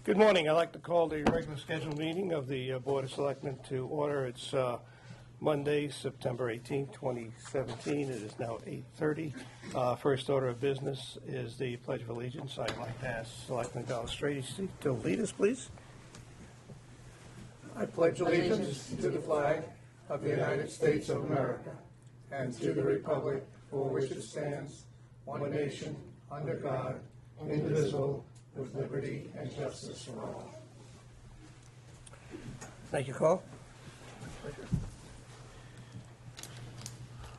Good morning. I'd like to call the regular scheduled meeting of the Board of Selectmen to order. It's Monday, September 18, 2017. It is now 8:30. First order of business is the Pledge of Allegiance. I'd like to ask Selectman Delastrady to lead us, please. I pledge allegiance to the flag of the United States of America and to the republic for which it stands, one nation, under God, indivisible, with liberty and justice for all. Thank you, Carl.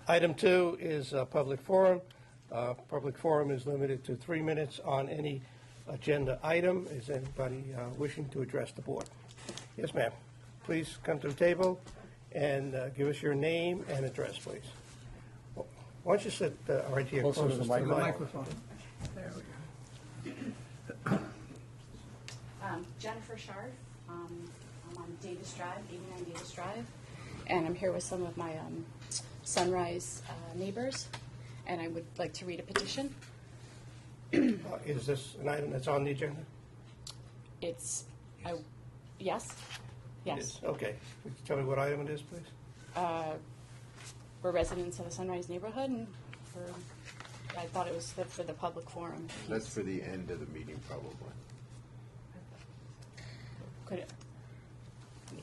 Item 2 is a public forum. Public forum is limited to 3 minutes on any agenda item. Is anybody wishing to address the board? Yes, ma'am. Please come to the table and give us your name and address, please. Why don't you sit right here close to the microphone? There we go. Jennifer Scharf. I'm on Davis Drive, 89 Davis Drive, and I'm here with some of my Sunrise neighbors, and I would like to read a petition. Is this an item that's on the agenda? Yes. Yes. It is. Okay. Would you tell me what item it is, please? We're residents of the Sunrise neighborhood, and I thought it was for the public forum. That's for the end of the meeting, probably.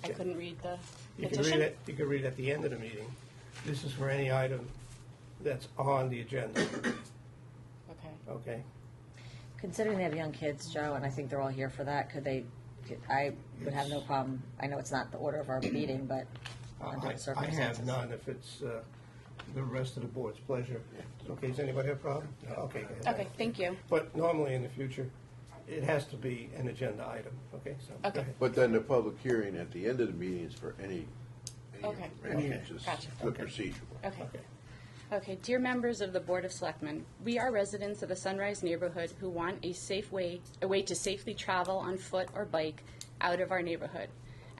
I couldn't read the You petition. can read it. You can read it at the end of the meeting. This is for any item that's on the agenda. Okay. Okay. Considering they have young kids, Joe, and I think they're all here for that, I would have no problem. I know it's not the order of our meeting, but under the I circumstances. have none if it's the rest of the board's pleasure. Okay, does anybody have a problem? No? Okay. go ahead. Okay. Thank you. But normally in the future, it has to be an agenda item. Okay, so go Okay. ahead. But then the public hearing at the end of the meeting is for any Okay. information, just Gotcha. the Okay. procedure. Okay. Okay, dear members of the Board of Selectmen, we are residents of the Sunrise neighborhood who want a way to safely travel on foot or bike out of our neighborhood.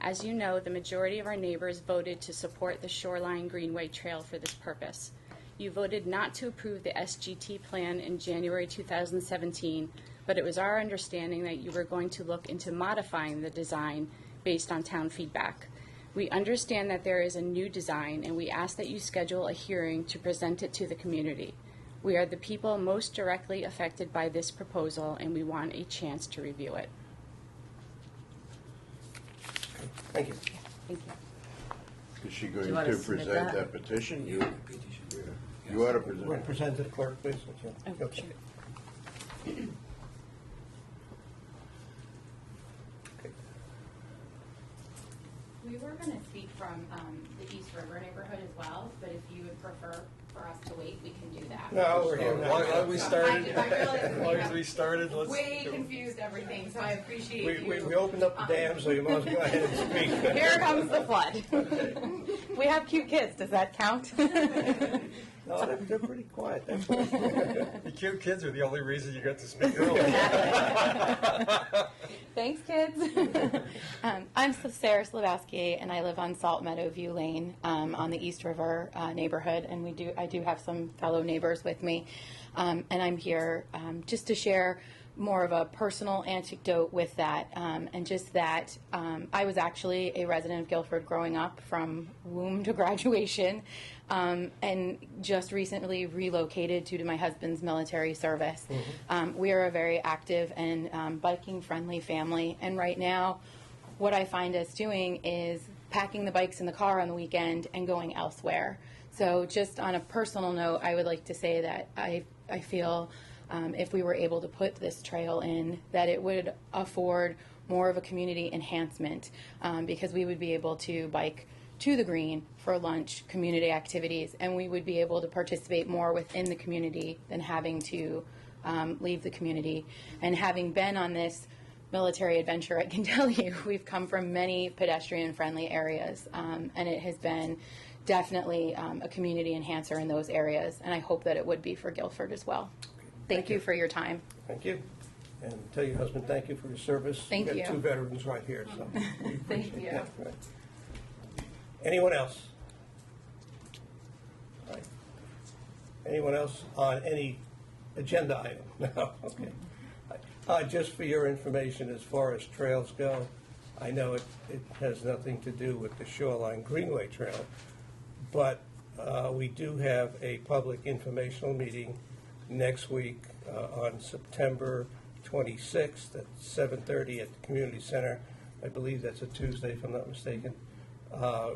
As you know, the majority of our neighbors voted to support the Shoreline Greenway Trail for this purpose. You voted not to approve the SGT plan in January 2017, but it was our understanding that you were going to look into modifying the design based on town feedback. We understand that there is a new design, and we ask that you schedule a hearing to present it to the community. We are the people most directly affected by this proposal, and we want a chance to review it. Thank you. Thank you. Is she Do going you want to to submit present that? that petition? You ought to present Want it. to present to the clerk, please? Oh, Okay. sure. Okay. We were going to speak from the East River neighborhood as well, but if you would prefer for us to wait, we can do that. No, we're here now. Why we started? I realize As long as we started, let's. way confused everything, so I appreciate We you. opened up the dam, so you might as well go ahead and speak. Here comes the flood. We have cute kids. Does that count? No, they're pretty quiet. That's good. The cute kids are the only reason you got to speak early. Thanks, kids. I'm Sarah Slabowski, and I live on Salt Meadow View Lane on the East River neighborhood, and I do have some fellow neighbors with me, and I'm here just to share more of a personal anecdote with that, and just that I was actually a resident of Guilford growing up from womb to graduation, and just recently relocated due to my husband's military service. We are a very active and biking-friendly family, and right now, what I find us doing is packing the bikes in the car on the weekend and going elsewhere. So just on a personal note, I would like to say that I feel if we were able to put this trail in, that it would afford more of a community enhancement because we would be able to bike to the green for lunch, community activities, and we would be able to participate more within the community than having to leave the community. And having been on this military adventure, I can tell you, we've come from many pedestrian-friendly areas, and it has been definitely a community enhancer in those areas, and I hope that it would be for Guilford as well. Thank you for your time. Thank you. And tell your husband thank you for your service. Thank We've you. got two veterans right here, so. we Thank appreciate you. that. Right. Anyone else? Right. Anyone else on any agenda item? No, okay. Just for your information, as far as trails go, I know it has nothing to do with the Shoreline Greenway Trail, but we do have a public informational meeting next week on September 26th at 7:30 at the Community Center. I believe that's a Tuesday, if I'm not mistaken,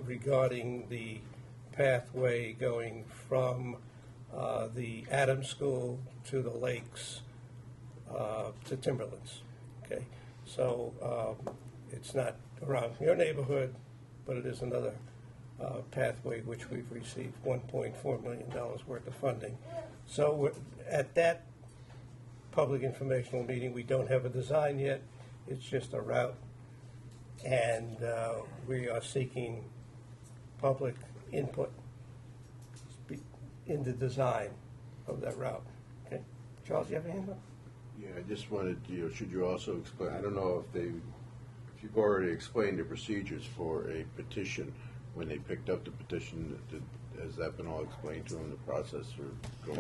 regarding the pathway going from the Adams School to the lakes to Timberlands. Okay, so it's not around your neighborhood, but it is another pathway which we've received $1.4 million worth of funding. So at that public informational meeting, we don't have a design yet. It's just a route, and we are seeking public input in the design of that route. Okay, Charles, you have a hand up? Yeah, I just wanted, should you also explain, I don't know if you've already explained the procedures for a petition, when they picked up the petition, has that been all explained to them, the process, or?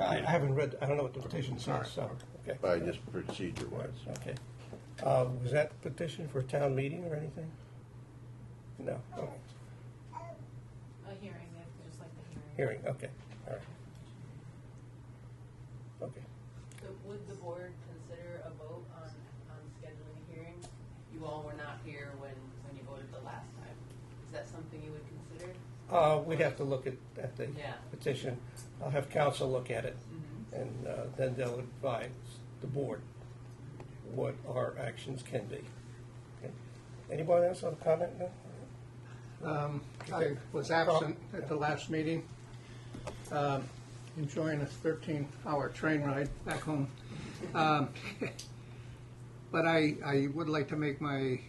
I haven't read, I don't know what the petition says, so, okay. By just procedure-wise. Okay. Was that petition for a town meeting or anything? No, okay. A hearing, just like the hearing. Hearing, okay, all right. Okay. So would the board consider a vote on scheduling a hearing? You all were not here when you voted the last time. Is that something you would consider? We'd have to look at the Yeah. petition. I'll have council look at it, and then they'll advise the board what our actions can be. Okay. Anyone else have a comment? No? I was absent at the last meeting, enjoying a 13-hour train ride back home. But I would like to make my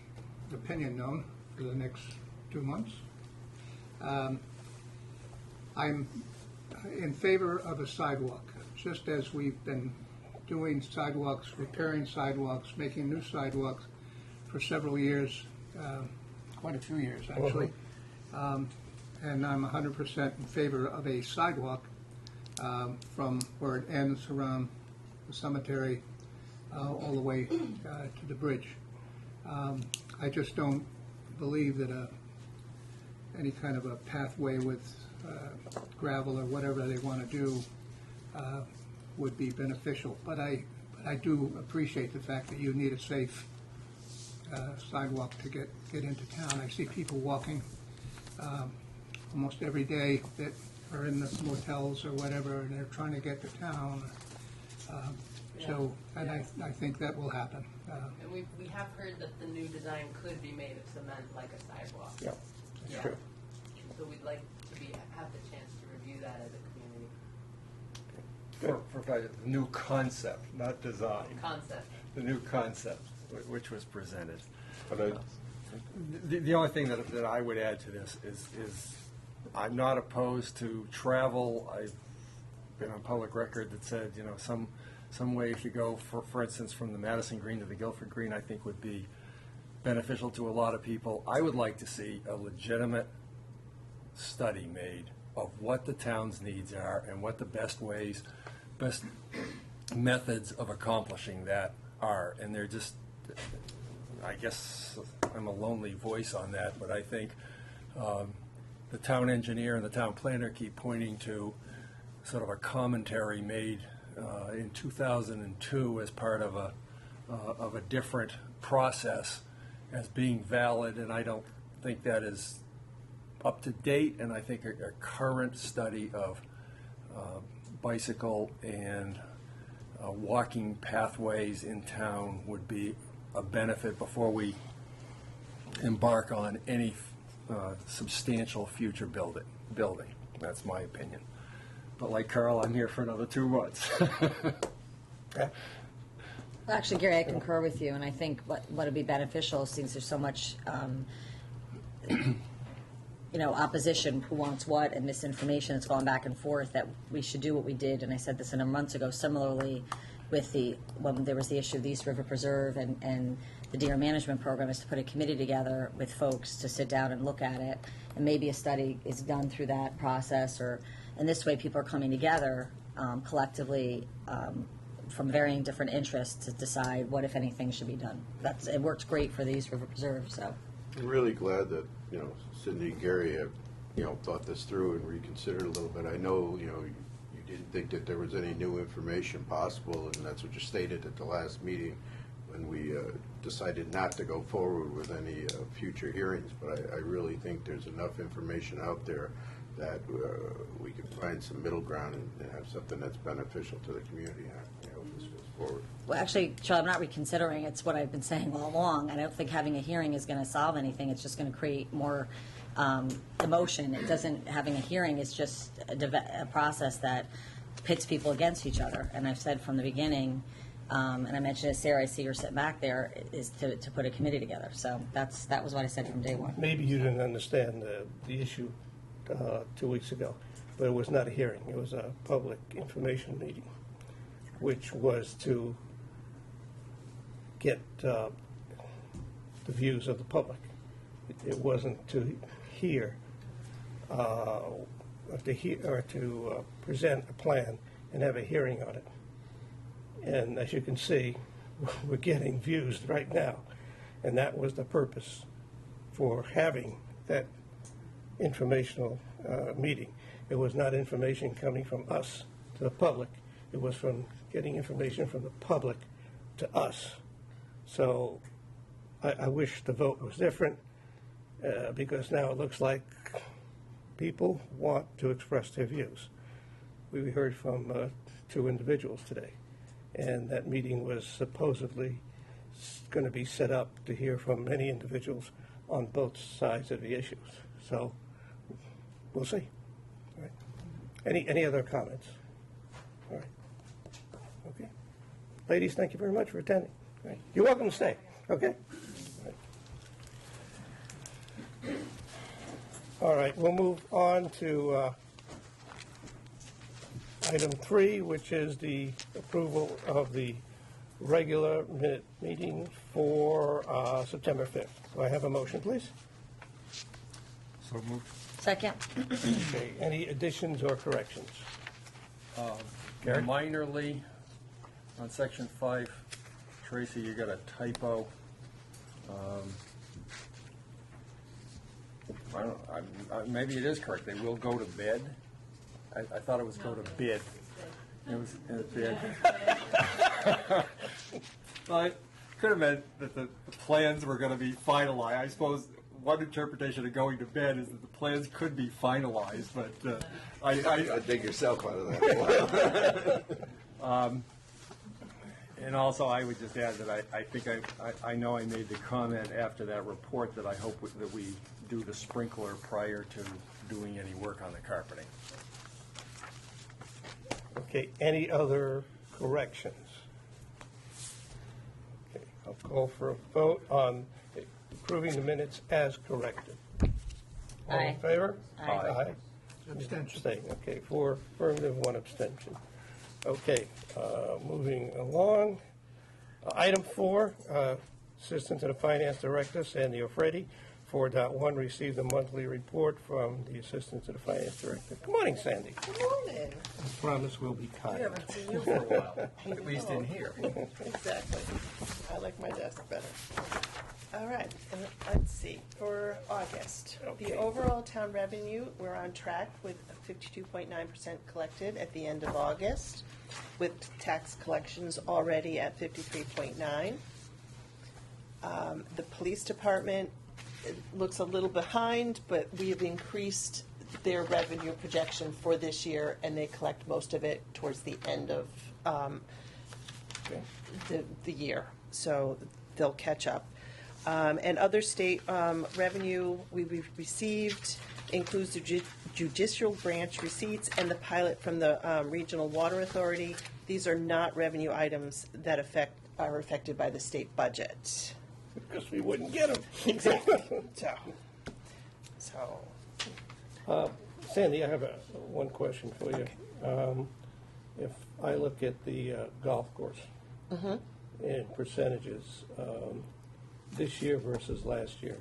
opinion known for the next 2 months. I'm in favor of a sidewalk, just as we've been doing sidewalks, repairing sidewalks, making new sidewalks for several years, quite a few years, actually. And I'm 100% in favor of a sidewalk from where it ends around the cemetery all the way to the bridge. I just don't believe that any kind of a pathway with gravel or whatever they want to do would be beneficial. But I do appreciate the fact that you need a safe sidewalk to get into town. I see people walking almost every day that are in the motels or whatever, and they're trying to get to town. And I think that will happen. And we have heard that the new design could be made of cement like a sidewalk. Yeah, that's true. So we'd like to have the chance to review that as a community. For the new concept, not design. Concept. The new concept, which was presented. But The only thing that I would add to this is I'm not opposed to travel. I've been on public record that said, some way if you go, for instance, from the Madison Green to the Guilford Green, I think would be beneficial to a lot of people. I would like to see a legitimate study made of what the town's needs are and what the best methods of accomplishing that are. And they're just, I guess I'm a lonely voice on that, but I think the town engineer and the town planner keep pointing to sort of a commentary made in 2002 as part of a different process as being valid, and I don't think that is up to date. And I think a current study of bicycle and walking pathways in town would be a benefit before we embark on any substantial future building. That's my opinion. But like Carl, I'm here for another 2 months. Okay. Well, actually, Gary, I concur with you, and I think what would be beneficial, since there's so much, opposition, who wants what, and misinformation that's gone back and forth, that we should do what we did, and I said this months ago, similarly with when there was the issue of the East River Preserve and the deer management program, is to put a committee together with folks to sit down and look at it, and maybe a study is done through that process, and this way people are coming together collectively from varying different interests to decide what, if anything, should be done. It worked great for the East River Preserve, so. I'm really glad that, Cindy and Gary have, thought this through and reconsidered a little bit. I know, you didn't think that there was any new information possible, and that's what you stated at the last meeting when we decided not to go forward with any future hearings. But I really think there's enough information out there that we can find some middle ground and have something that's beneficial to the community. I hope this goes forward. Well, actually, Charlie, I'm not reconsidering. It's what I've been saying all along. I don't think having a hearing is going to solve anything. It's just going to create more emotion. Having a hearing is just a process that pits people against each other. And I've said from the beginning, and I mentioned to Sarah, I see her sitting back there, is to put a committee together. So that was what I said from day one. Maybe you didn't understand the issue 2 weeks ago, but it was not a hearing. It was a public information meeting, which was to get the views of the public. It wasn't to hear or to present a plan and have a hearing on it. And as you can see, we're getting views right now, and that was the purpose for having that informational meeting. It was not information coming from us to the public. It was from getting information from the public to us. So I wish the vote was different because now it looks like people want to express their views. We heard from 2 individuals today, and that meeting was supposedly going to be set up to hear from many individuals on both sides of the issues. So we'll see. All right. Any other comments? All right. Okay. Ladies, thank you very much for attending. All right. You're welcome to stay. Okay. All right. We'll move on to item 3, which is the approval of the regular minute meeting for September 5th. Do I have a motion, please? So moved. Second. Okay. Any additions or corrections? Gary? Minorly, on section 5, Tracy, you got a typo. I don't, maybe it is correct. They will go to bed. I thought it was go to bid. It was bid. Well, it could have meant that the plans were going to be finalized. I suppose one interpretation of going to bed is that the plans could be finalized, but I dig yourself out of that. And also, I would just add that I think I know I made the comment after that report that I hope that we do the sprinkler prior to doing any work on the carpeting. Okay. Any other corrections? Okay. I'll call for a vote on approving the minutes as corrected. All in Aye. favor? Aye. Abstention. Okay, 4 affirmative, 1 abstention. Okay, moving along. Item 4, Assistant to the Finance Director, Sandy O'Freddy. 4.1, received a monthly report from the Assistant to the Finance Director. Good morning, Sandy. Good morning. I promise we'll be I kind. haven't seen you for a while. At least in here. Exactly. I like my desk better. All right, and let's see, for August, Okay. the overall town revenue, we're on track with 52.9% collected at the end of August, with tax collections already at 53.9. The police department looks a little behind, but we have increased their revenue projection for this year, and they collect most of it towards the end of the year, so they'll catch up. And other state revenue we've received includes the judicial branch receipts and the pilot from the Regional Water Authority. These are not revenue items that are affected by the state budget. Because we wouldn't get them. Exactly. Sandy, I have one question for you. If I look at the golf course in percentages, this year versus last year,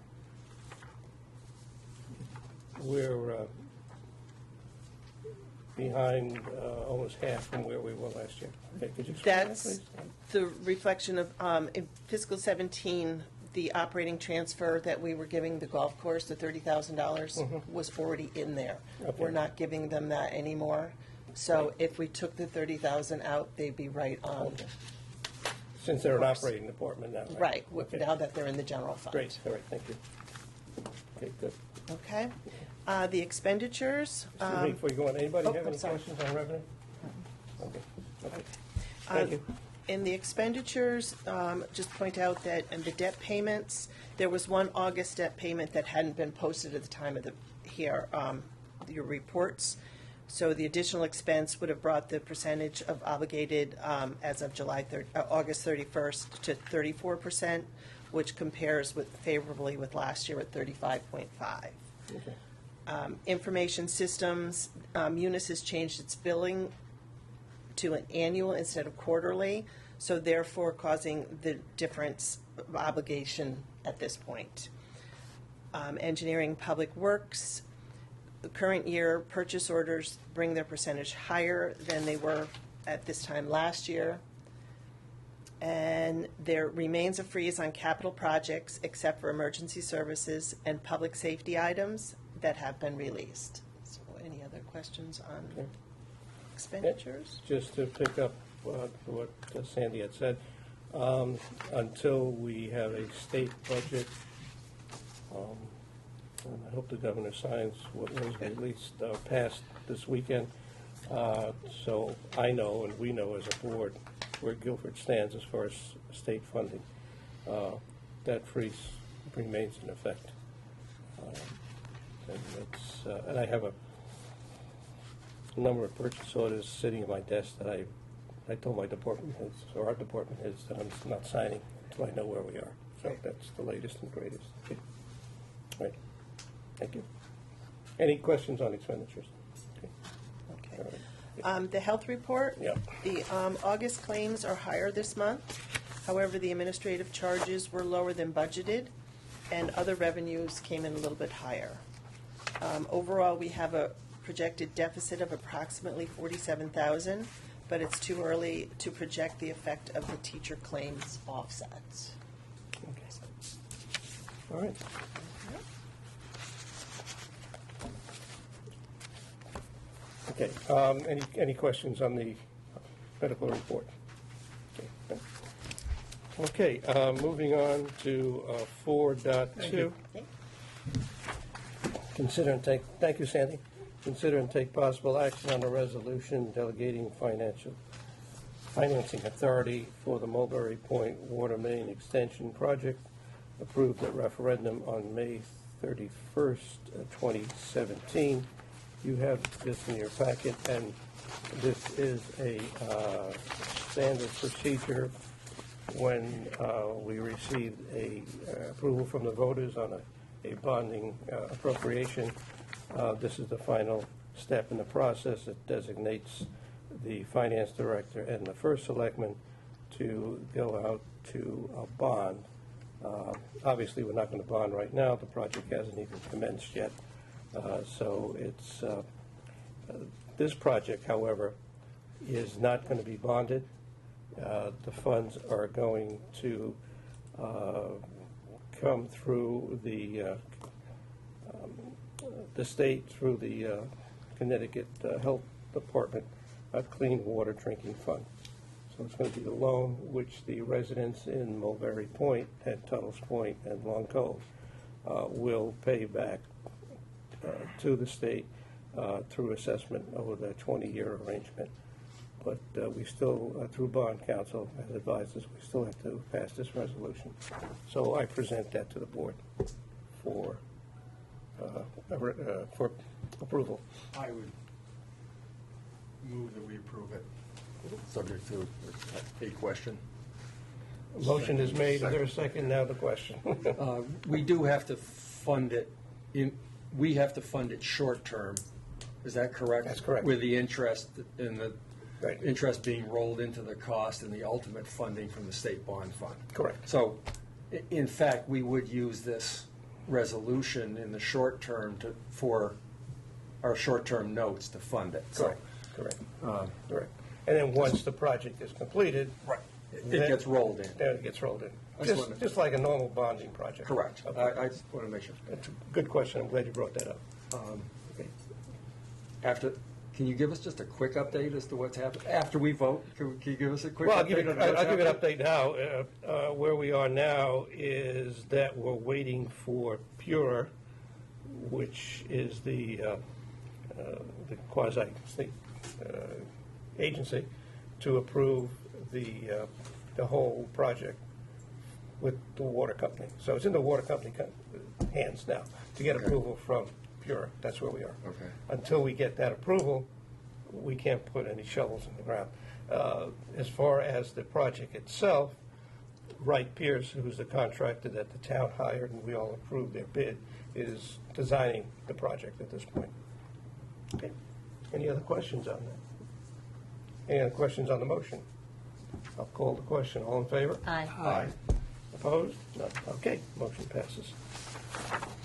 behind almost half from where we were last year. Okay, could you explain that, That's please? the reflection of, in fiscal 17, the operating transfer that we were giving the golf course, the $30,000, was already in there. Okay. We're not giving them that anymore. So if we took the 30,000 out, they'd be right on. Since they're an operating department now, right? Right, Okay. now that they're in the general fund. Great, all right, thank you. Okay, good. Okay. The expenditures. Excuse me, before you go on, anybody oh, have I'm any sorry. questions on revenue? Okay, okay. Thank you. In the expenditures, just point out that in the debt payments, there was one August debt payment that hadn't been posted at the time of your reports. So the additional expense would have brought the percentage of obligated as of August 31st to 34%, which compares favorably with last year at 35.5. Okay. Information systems, Munis has changed its billing to an annual instead of quarterly, so therefore causing the difference of obligation at this point. Engineering Public Works, the current year purchase orders bring their percentage higher than they were at this time last year. And there remains a freeze on capital projects except for emergency services and public safety items that have been released. So any other questions on Okay. expenditures? Just to pick up what Sandy had said, until we have a state budget, and I hope the governor signs what was released, passed this weekend, so I know and we know as a board where Guilford stands as far as state funding. That freeze remains in effect. And I have a number of purchase orders sitting at my desk that I told my department heads, or our department heads, that I'm not signing until I know where we are. So that's the latest and greatest. Okay. All right. Thank you. Any questions on expenditures? Okay. Okay. All right. The health report? Yep. The August claims are higher this month. However, the administrative charges were lower than budgeted, and other revenues came in a little bit higher. Overall, we have a projected deficit of approximately $47,000, but it's too early to project the effect of the teacher claims offsets. Okay. All right. Okay, any questions on the medical report? Okay, moving on to 4.2. Consider and take, thank you, Sandy. Consider and take possible action on a resolution delegating financing authority for the Mulberry Point Water Main Extension Project approved at referendum on May 31st, 2017. You have this in your packet, and this is a standard procedure when we receive a approval from the voters on a bonding appropriation. This is the final step in the process. It designates the finance director and the first selectman to go out to a bond. Obviously, we're not going to bond right now. The project hasn't even commenced yet. So it's this project, however, is not going to be bonded. The funds are going to come through the state, through the Connecticut Health Department Clean Water Drinking Fund. So it's going to be the loan which the residents in Mulberry Point and Tunnels Point and Long Cove will pay back to the state through assessment over the 20-year arrangement. But we still, through bond counsel, as advised us, we still have to pass this resolution. So I present that to the board for approval. I would move that we approve it, subject to a question. Motion is made. Is there a second? Now the question. We do have to fund it we have to fund it short-term. Is that correct? That's correct. With the interest and the Right. interest being rolled into the cost and the ultimate funding from the state bond fund. Correct. So, in fact, we would use this resolution in the short term for our short-term notes to fund it. So, Correct. Correct. And then once the project is completed. right, it gets rolled in. Then it gets rolled in. I just wanted- Just like a normal bonding project. Correct. Okay. I just want to make sure. That's a good question. I'm glad you brought that up. Okay. Can you give us just a quick update as to what's happened after we vote? Can you give us a quick Well, update? on what's I'll give you an happening? update now. Where we are now is that we're waiting for Pure, which is the quasi-state agency, to approve the whole project with the water company. So it's in the water company hands now to get approval from Pure. That's where we are. Okay. Until we get that approval, we can't put any shovels in the ground. As far as the project itself, Wright Pierce, who's the contractor that the town hired and we all approved their bid, is designing the project at this point. Okay. Any other questions on that? Any other questions on the motion? I'll call the question. All in favor? Aye. Aye. Opposed? None. Okay, motion passes.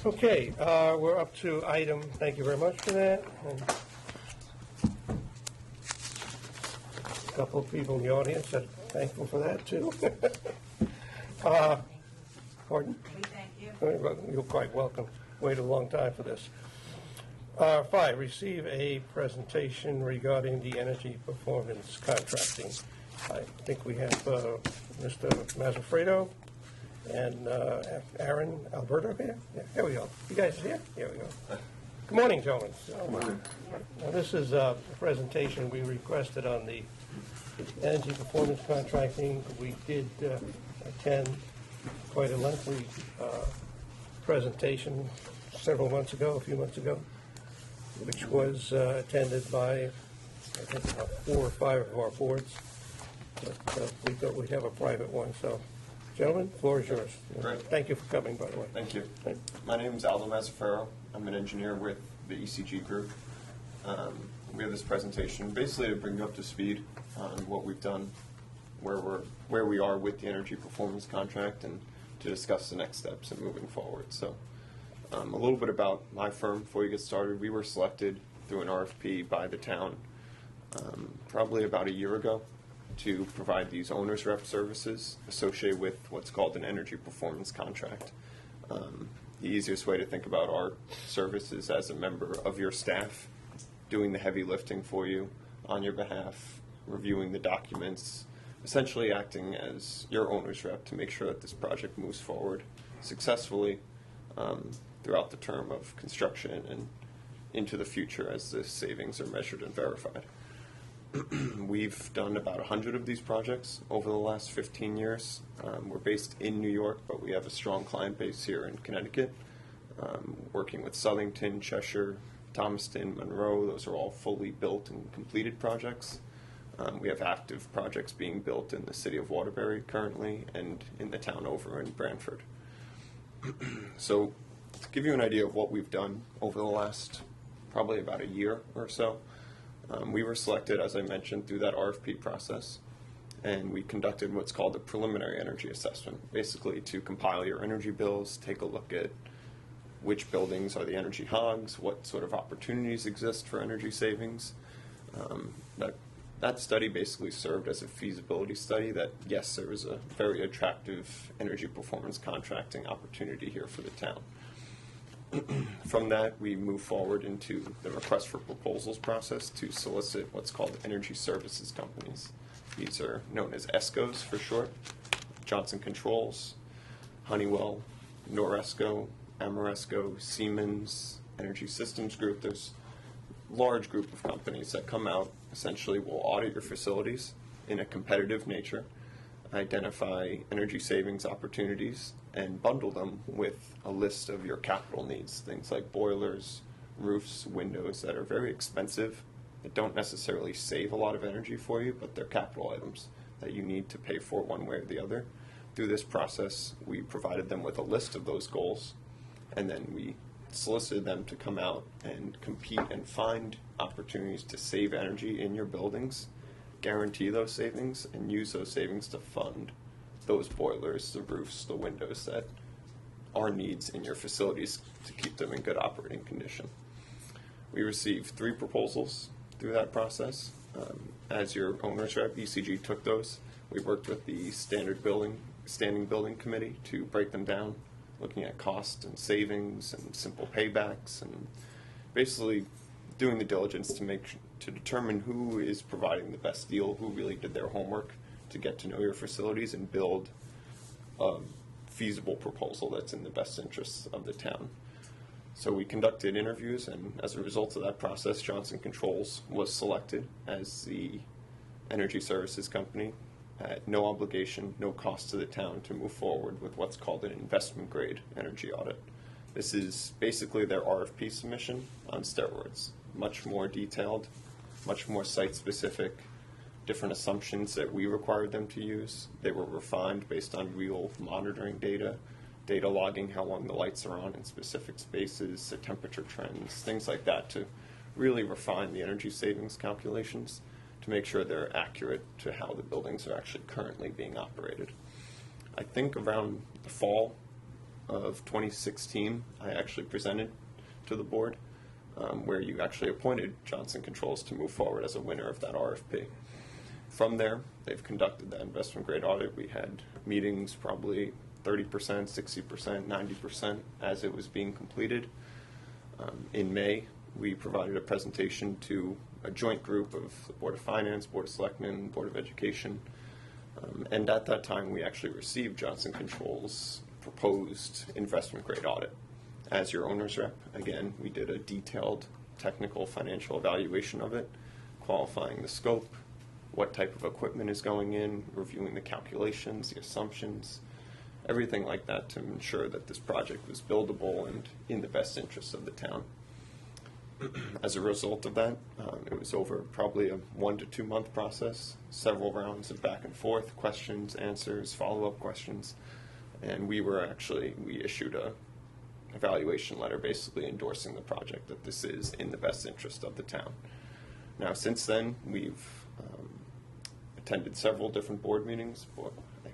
Okay, we're up to item, thank you very much for that. And a couple of people in the audience are thankful for that, too. Pardon? We thank you. You're quite welcome. Waited a long time for this. 5, receive a presentation regarding the energy performance contracting. I think we have Mr. Mazzafredo and Aaron Alberto here. Yeah, here we go. You guys are here? Here we go. Good morning, gentlemen. Now, this is a presentation we requested on the energy performance contracting. We did attend quite a lengthy presentation several months ago, a few months ago, which was attended by, I think, about 4 or 5 of our boards. But we thought we'd have a private one. So, gentlemen, the floor is yours. Great. Thank you for coming, by the way. Thank you. My name is Aldo Mazzaferro. I'm an engineer with the ECG Group. We have this presentation basically to bring you up to speed on what we've done, where we are with the energy performance contract, and to discuss the next steps and moving forward. So, a little bit about my firm before you get started. We were selected through an RFP by the town probably about a year ago to provide these owner's rep services associated with what's called an energy performance contract. The easiest way to think about our services as a member of your staff, doing the heavy lifting for you on your behalf, reviewing the documents, essentially acting as your owner's rep to make sure that this project moves forward successfully throughout the term of construction and into the future as the savings are measured and verified. We've done about 100 of these projects over the last 15 years. We're based in New York, but we have a strong client base here in Connecticut, working with Southington, Cheshire, Thomaston, Monroe. Those are all fully built and completed projects. We have active projects being built in the city of Waterbury currently and in the town over in Branford. So to give you an idea of what we've done over the last probably about a year or so, we were selected, as I mentioned, through that RFP process, and we conducted what's called a preliminary energy assessment, basically to compile your energy bills, take a look at which buildings are the energy hogs, what sort of opportunities exist for energy savings. That study basically served as a feasibility study that, yes, there was a very attractive energy performance contracting opportunity here for the town. From that, we move forward into the request for proposals process to solicit what's called energy services companies. These are known as ESCOs for short, Johnson Controls, Honeywell, Noresco, Ameresco, Siemens, Energy Systems Group. There's a large group of companies that come out, essentially will audit your facilities in a competitive nature, identify energy savings opportunities, and bundle them with a list of your capital needs, things like boilers, roofs, windows that are very expensive, that don't necessarily save a lot of energy for you, but they're capital items that you need to pay for one way or the other. Through this process, we provided them with a list of those goals, and then we solicited them to come out and compete and find opportunities to save energy in your buildings, guarantee those savings, and use those savings to fund those boilers, the roofs, the windows that are needs in your facilities to keep them in good operating condition. We received 3 proposals through that process. As your owner's rep, ECG took those. We worked with the Standing Building Committee to break them down, looking at cost and savings and simple paybacks, and basically doing the diligence to determine who is providing the best deal, who really did their homework to get to know your facilities and build a feasible proposal that's in the best interests of the town. So we conducted interviews, and as a result of that process, Johnson Controls was selected as the energy services company at no obligation, no cost to the town to move forward with what's called an investment grade energy audit. This is basically their RFP submission on steroids. Much more detailed, much more site specific, different assumptions that we required them to use. They were refined based on real monitoring data logging how long the lights are on in specific spaces, the temperature trends, things like that, to really refine the energy savings calculations to make sure they're accurate to how the buildings are actually currently being operated. I think around the fall of 2016, I actually presented to the board where you actually appointed Johnson Controls to move forward as a winner of that RFP. From there, they've conducted that investment grade audit. We had meetings probably 30%, 60%, 90% as it was being completed. In May, we provided a presentation to a joint group of the Board of Finance, Board of Selectmen, Board of Education, and at that time we actually received Johnson Controls' proposed investment grade audit. As your owner's rep, again, we did a detailed technical financial evaluation of it, qualifying the scope, what type of equipment is going in, reviewing the calculations, the assumptions, everything like that to ensure that this project was buildable and in the best interest of the town. As a result of that, it was over probably a 1 to 2 month process, several rounds of back and forth, questions, answers, follow-up questions, and we issued a evaluation letter basically endorsing the project, that this is in the best interest of the town. Now, since then, we've attended several different board meetings.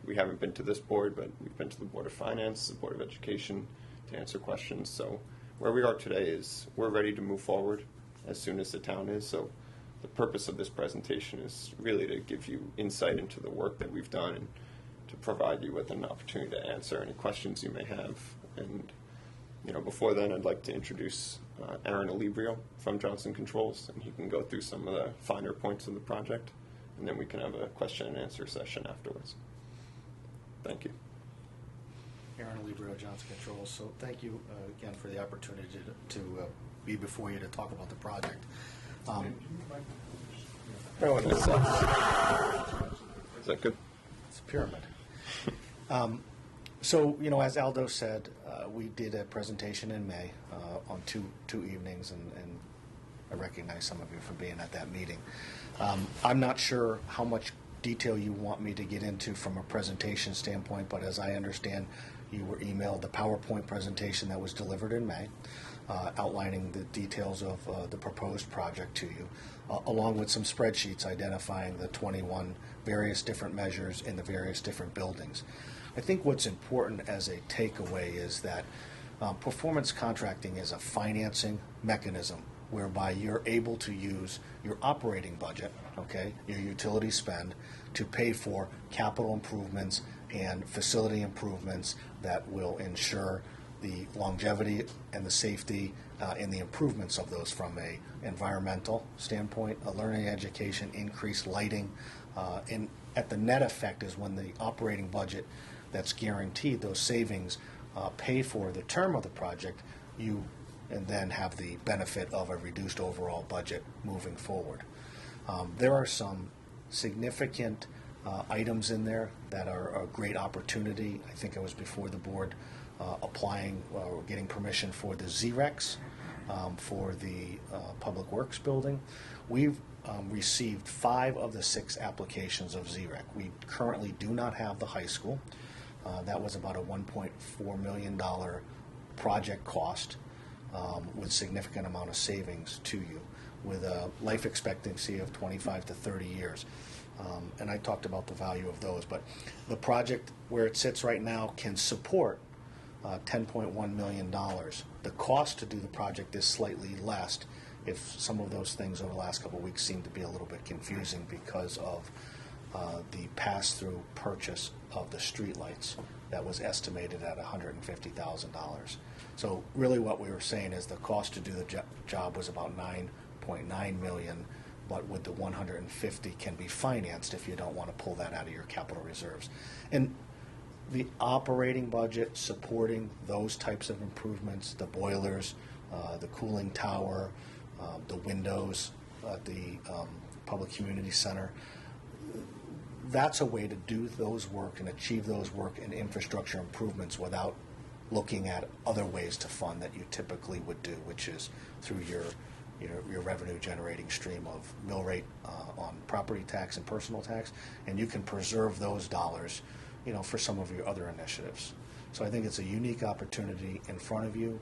We haven't been to this board, but we've been to the Board of Finance, the Board of Education to answer questions. So where we are today is we're ready to move forward as soon as the town is. So the purpose of this presentation is really to give you insight into the work that we've done and to provide you with an opportunity to answer any questions you may have. And before then, I'd like to introduce Aaron Alibrio from Johnson Controls, and he can go through some of the finer points of the project, and then we can have a question and answer session afterwards. Thank you. Aaron Alibrio, Johnson Controls. So thank you again for the opportunity to be before you to talk about the project. Is that good? It's a pyramid. So, as Aldo said, we did a presentation in May on two evenings, and I recognize some of you for being at that meeting. I'm not sure how much detail you want me to get into from a presentation standpoint, but as I understand, you were emailed the PowerPoint presentation that was delivered in May, outlining the details of the proposed project to you, along with some spreadsheets identifying the 21 various different measures in the various different buildings. I think what's important as a takeaway is that performance contracting is a financing mechanism whereby you're able to use your operating budget, your utility spend, to pay for capital improvements and facility improvements that will ensure the longevity and the safety and the improvements of those from a environmental standpoint, a learning education, increased lighting, and at the net effect is when the operating budget that's guaranteed, those savings pay for the term of the project, and then have the benefit of a reduced overall budget moving forward. There are some significant items in there that are a great opportunity. I think I was before the board applying or getting permission for the ZREX for the Public Works building. We've received 5 of the 6 applications of ZREC. We currently do not have the high school. That was about a $1.4 million project cost with significant amount of savings to you, with a life expectancy of 25 to 30 years. And I talked about the value of those, but the project where it sits right now can support $10.1 million. The cost to do the project is slightly less. if some of those things over the last couple of weeks seem to be a little bit confusing because of the pass-through purchase of the streetlights that was estimated at $150,000. So really what we were saying is the cost to do the job was about $9.9 million, but with the 150 can be financed if you don't want to pull that out of your capital reserves. And the operating budget supporting those types of improvements, the boilers, the cooling tower, the windows at the Public Community Center, that's a way to do those work and achieve those work and infrastructure improvements without looking at other ways to fund that you typically would do, which is through your revenue generating stream of mill rate on property tax and personal tax, and you can preserve those dollars, for some of your other initiatives. So I think it's a unique opportunity in front of you.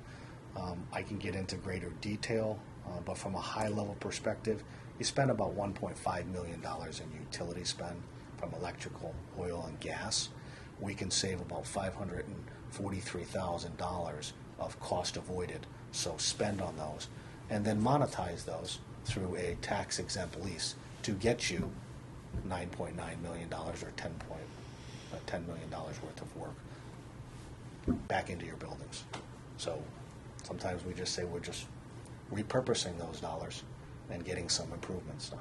I can get into greater detail, but from a high level perspective, you spend about $1.5 million in utility spend from electrical, oil, and gas. We can save about $543,000 of cost avoided. So spend on those, and then monetize those through a tax exempt lease to get you $9.9 million or $10 million worth of work back into your buildings. So sometimes we just say we're just repurposing those dollars and getting some improvements done.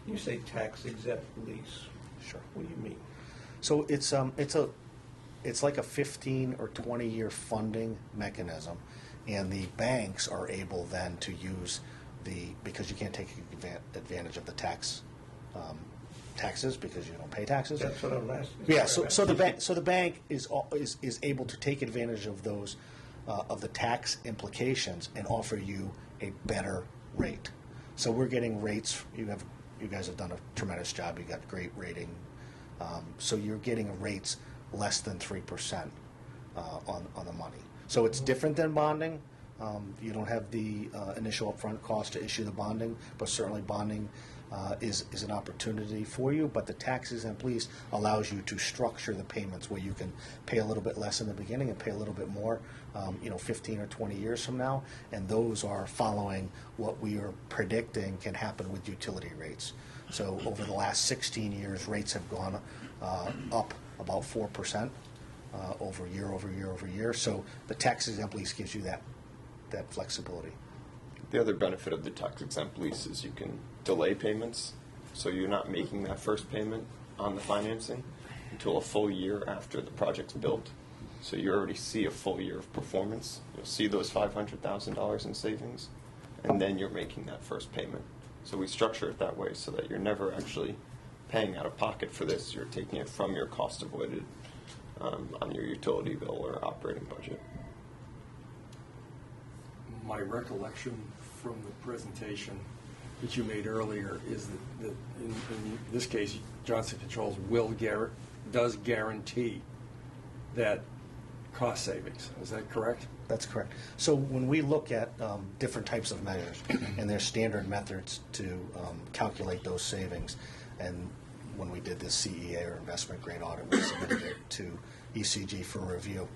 You say tax exempt lease. Sure. What do you mean? So it's like a 15 or 20-year funding mechanism, and the banks are able then to use because you can't take advantage of the taxes because you don't pay taxes. That's what I'm asking. Yeah. So the bank is able to take advantage of those of the tax implications and offer you a better rate. So we're getting rates. You guys have done a tremendous job. You got great rating. So you're getting rates less than 3% on the money. So it's different than bonding. You don't have the initial upfront cost to issue the bonding, but certainly bonding is an opportunity for you. But the tax exempt lease allows you to structure the payments where you can pay a little bit less in the beginning and pay a little bit more, 15 or 20 years from now. And those are following what we are predicting can happen with utility rates. So over the last 16 years, rates have gone up about 4% over year. So the tax exempt lease gives you that flexibility. The other benefit of the tax exempt lease is you can delay payments, so you're not making that first payment on the financing until a full year after the project's built. So you already see a full year of performance. You'll see those $500,000 in savings, and then you're making that first payment. So we structure it that way so that you're never actually paying out of pocket for this. You're taking it from your cost avoided on your utility bill or operating budget. My recollection from the presentation that you made earlier is that in this case, Johnson Controls does guarantee that cost savings. Is that correct? That's correct. So when we look at different types of measures, and there's standard methods to calculate those savings, and when we did this CEA or investment grade audit, we submitted it to ECG for review.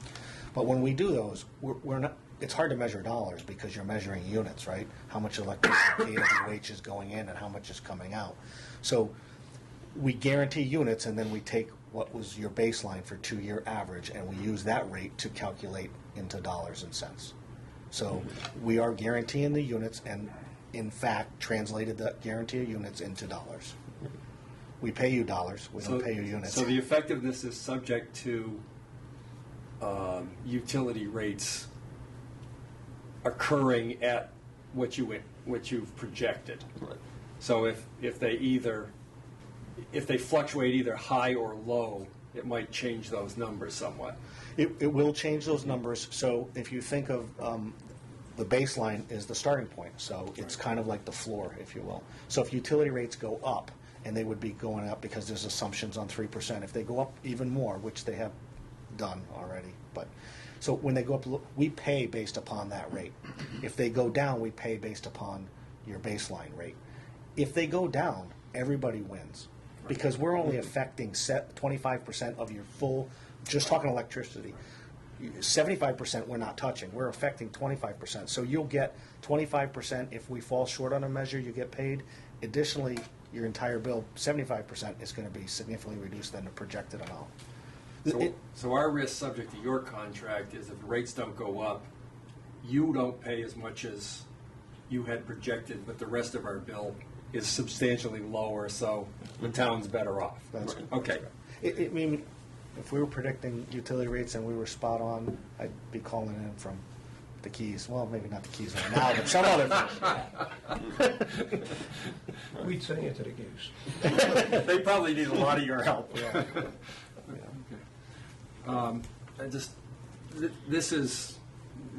But when we do those, we're not. It's hard to measure dollars because you're measuring units, right? How much electricity kWh is going in and how much is coming out. So we guarantee units, and then we take what was your baseline for 2-year average, and we use that rate to calculate into dollars and cents. So we are guaranteeing the units, and in fact translated the guarantee of units into dollars. We pay you dollars. We don't pay you units. So the effectiveness is subject to utility rates occurring at what you've projected. Right. So if they fluctuate either high or low, it might change those numbers somewhat. It will change those numbers. So if you think of the baseline is the starting point, so it's kind of like the floor, if you will. So if utility rates go up, and they would be going up because there's assumptions on 3%. If they go up even more, which they have done already, but so when they go up, we pay based upon that rate. If they go down, we pay based upon your baseline rate. If they go down, everybody wins because we're only affecting 25% of your full, just talking electricity, 75% we're not touching. We're affecting 25%. So you'll get 25% if we fall short on a measure, you get paid. Additionally, your entire bill, 75%, is going to be significantly reduced than the projected amount. So our risk, subject to your contract, is if rates don't go up, you don't pay as much as you had projected, but the rest of our bill is substantially lower, so the town's better off. That's Okay. I mean, if we were predicting utility rates and we were spot on, I'd be calling in from the Keys. Well, maybe not the Keys right now, but some other. We'd send you to the Goose. They probably need a lot of your help. Yeah.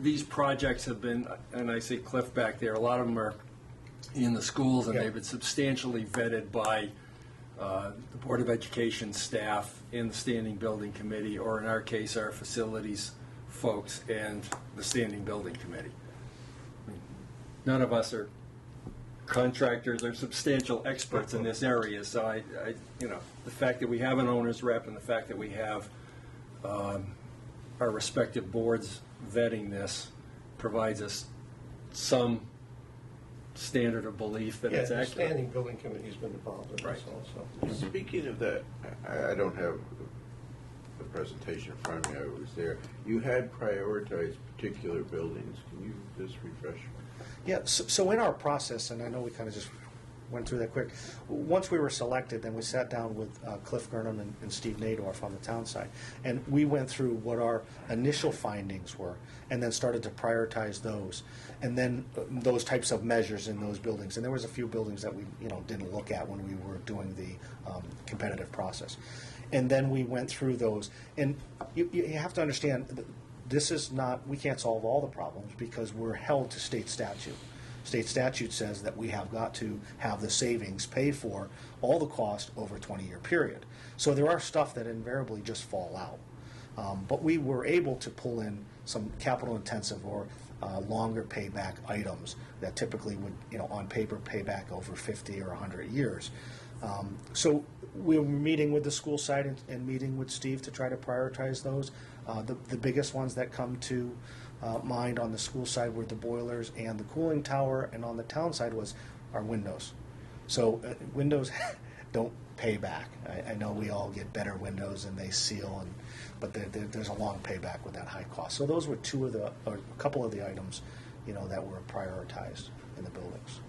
These projects have been, and I see Cliff back there, a lot of them are in the schools, and Yeah. they've been substantially vetted by the Board of Education staff and the Standing Building Committee, or in our case, our facilities folks and the Standing Building Committee. None of us are contractors or substantial experts in this area, so I the fact that we have an owner's rep and the fact that we have our respective boards vetting this provides us some standard of belief that Yeah, it's the accurate. Standing Building Committee's been involved in this Right. also. Speaking of that, I don't have the presentation in front of me, I was there. You had prioritized particular buildings. Can you just refresh? Yeah, so in our process, and I know we kind of just went through that quick, once we were selected, then we sat down with Cliff Gurnham and Steve Nadorf on the town side, and we went through what our initial findings were, and then started to prioritize those, and then those types of measures in those buildings. And there was a few buildings that we didn't look at when we were doing the competitive process. And then we went through those, and you have to understand, this is not, we can't solve all the problems because we're held to state statute. State statute says that we have got to have the savings paid for all the cost over a 20-year period. So there are stuff that invariably just fall out. But we were able to pull in some capital-intensive or longer payback items that typically would, on paper, pay back over 50 or 100 years. So we were meeting with the school side and meeting with Steve to try to prioritize those. The biggest ones that come to mind on the school side were the boilers and the cooling tower, and on the town side was our windows. So windows don't pay back. I know we all get better windows and they seal, but there's a long payback with that high cost. So those were a couple of the items, that were prioritized in the buildings.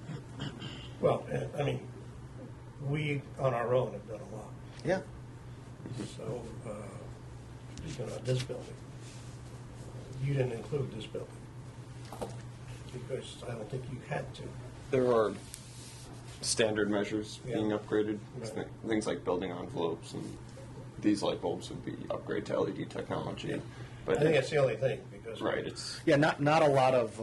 Well, I mean, we on our own have done a lot. Yeah. So, speaking of this building, you didn't include this building because I don't think you had to. There are standard measures being Yeah. upgraded, Right. things like building envelopes, and these light bulbs would be upgrade to LED technology. But I think that's the only thing because right, it's Yeah, not a lot of,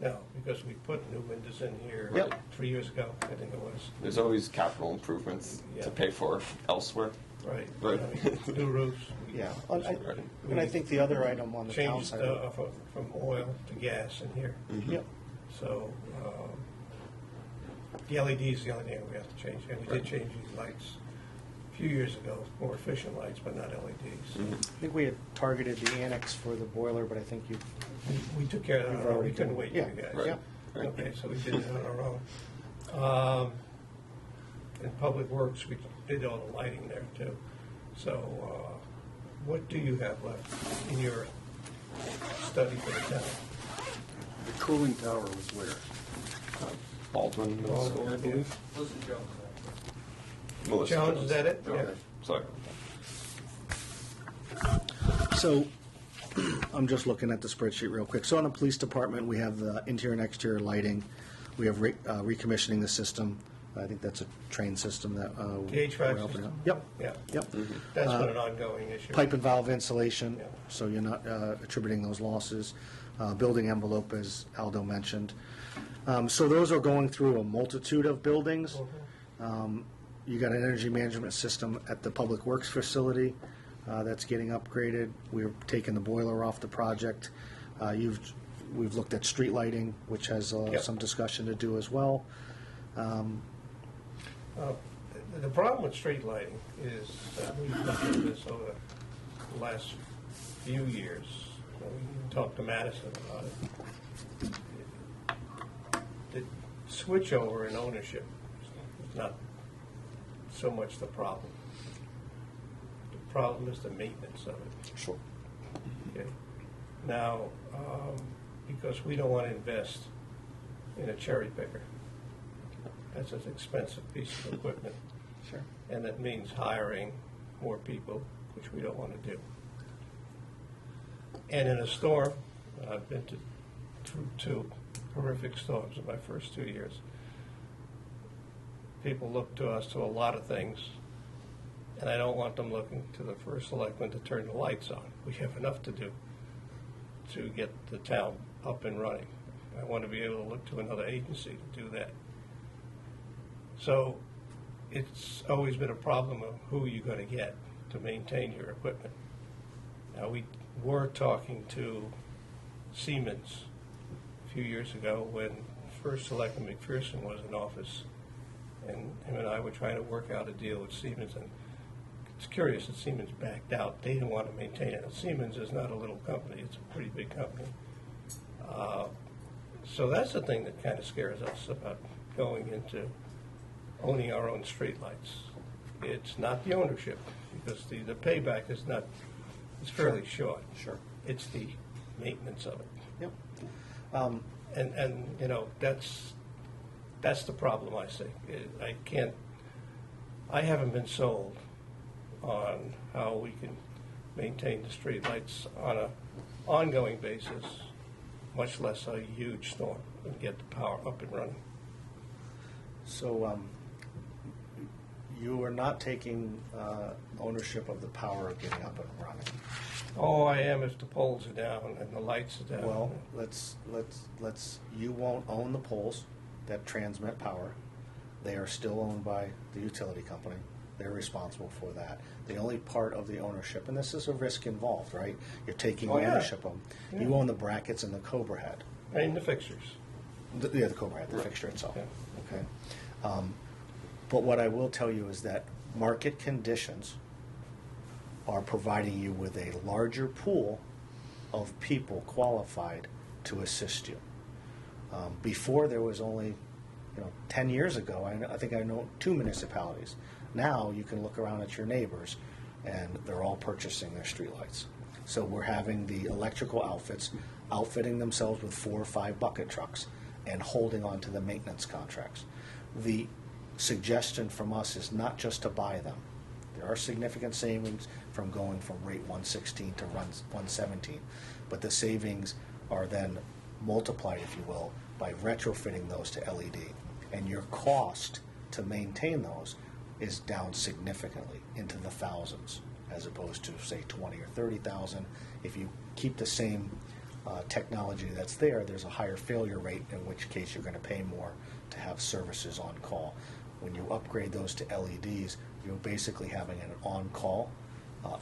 no, because we put new windows in here Yep. 3 years ago, I think it was. there's always capital improvements Yeah. to pay for elsewhere. Right. Right. I mean, new roofs. yeah. And I think the other item on the town Changed side. from oil to gas in here. Yep. So the LED is the only thing we have to change. And we did change these lights a few years ago, more efficient lights, but not LEDs. I think we had targeted the annex for the boiler, but I think you. We took care of that. You've on our own. We already couldn't done- wait yeah, for you guys. right. Yeah. Right. Okay, so we did it on our own. In Public Works, we did all the lighting there too. So what do you have left in your study for the town? The cooling tower was where? Baldwin Middle Baldwin, School, I yeah. believe. Jones. Melissa Jones, is that it? Okay. Yeah. Sorry. So, I'm just looking at the spreadsheet real quick. So on the police department, we have the interior and exterior lighting. We have recommissioning the system. I think that's a train system that. The HVAC we're opening system? up. Yep, Yeah, yep. that's been an ongoing issue. Pipe and valve insulation, Yeah. so you're not attributing those losses. Building envelope, as Aldo mentioned. So those are going through a multitude of buildings. You got an energy management system at the Public Works facility that's getting upgraded. We're taking the boiler off the project. We've looked at street lighting, which has Yep. some discussion to do as well. The problem with street lighting is that we've looked at this over the last few years, We can talk to Madison about it. The switchover in ownership is not so much the problem. The problem is the maintenance of it. Sure. Okay. Now, because we don't want to invest in a cherry picker. That's an expensive piece of equipment. Sure. And that means hiring more people, which we don't want to do. And in a storm, I've been through 2 horrific storms in my first 2 years. People look to us to a lot of things, and I don't want them looking to the first selectman to turn the lights on. We have enough to do to get the town up and running. I want to be able to look to another agency to do that. So it's always been a problem of who you're going to get to maintain your equipment. Now, we were talking to Siemens a few years ago when first Selectman McPherson was in office, and him and I were trying to work out a deal with Siemens, and it's curious that Siemens backed out. They didn't want to maintain it. Now, Siemens is not a little company. It's a pretty big company. So that's the thing that kind of scares us about going into owning our own streetlights. It's not the ownership, because the payback is not, it's fairly short. Sure. It's the maintenance of it. Yep. And you know, that's the problem I see. I haven't been sold on how we can maintain the streetlights on an ongoing basis, much less a huge storm, and get the power up and running. So you are not taking ownership of the power of getting up and running. Oh, I am if the poles are down and the lights are down. Well, you won't own the poles that transmit power. They are still owned by the utility company. They're responsible for that. The only part of the ownership, and this is a risk involved, right? You're taking ownership of them. Yeah. You own the brackets and the Cobra head. And the fixtures. The Cobra head, the fixture itself. Yeah. Okay. But what I will tell you is that market conditions are providing you with a larger pool of people qualified to assist you. Before there was only, 10 years ago, I think I know 2 municipalities. Now you can look around at your neighbors, and they're all purchasing their streetlights. So we're having the electrical outfits outfitting themselves with 4 or 5 bucket trucks and holding on to the maintenance contracts. The suggestion from us is not just to buy them. There are significant savings from going from rate 116 to 117, but the savings are then multiplied, if you will, by retrofitting those to LED. And your cost to maintain those is down significantly into the thousands, as opposed to, say, 20 or 30,000. If you keep the same technology that's there, there's a higher failure rate, in which case you're going to pay more to have services on call. When you upgrade those to LEDs, you're basically having an on-call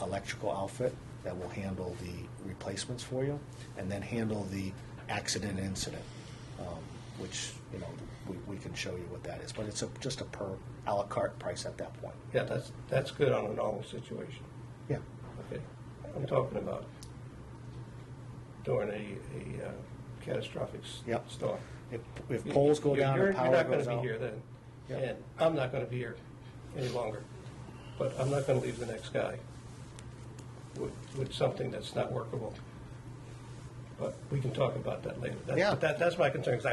electrical outfit that will handle the replacements for you, and then handle the accident incident, which we can show you what that is. But it's just a per a la carte price at that point. Yeah, that's good on a normal situation. Yeah. Okay. I'm talking about during a catastrophic Yep. storm. If poles go down and power You're not goes going to out. be here then, Yep. and I'm not going to be here any longer. But I'm not going to leave the next guy with something that's not workable. But we can talk about that later. Yeah. That's my concern, 'cause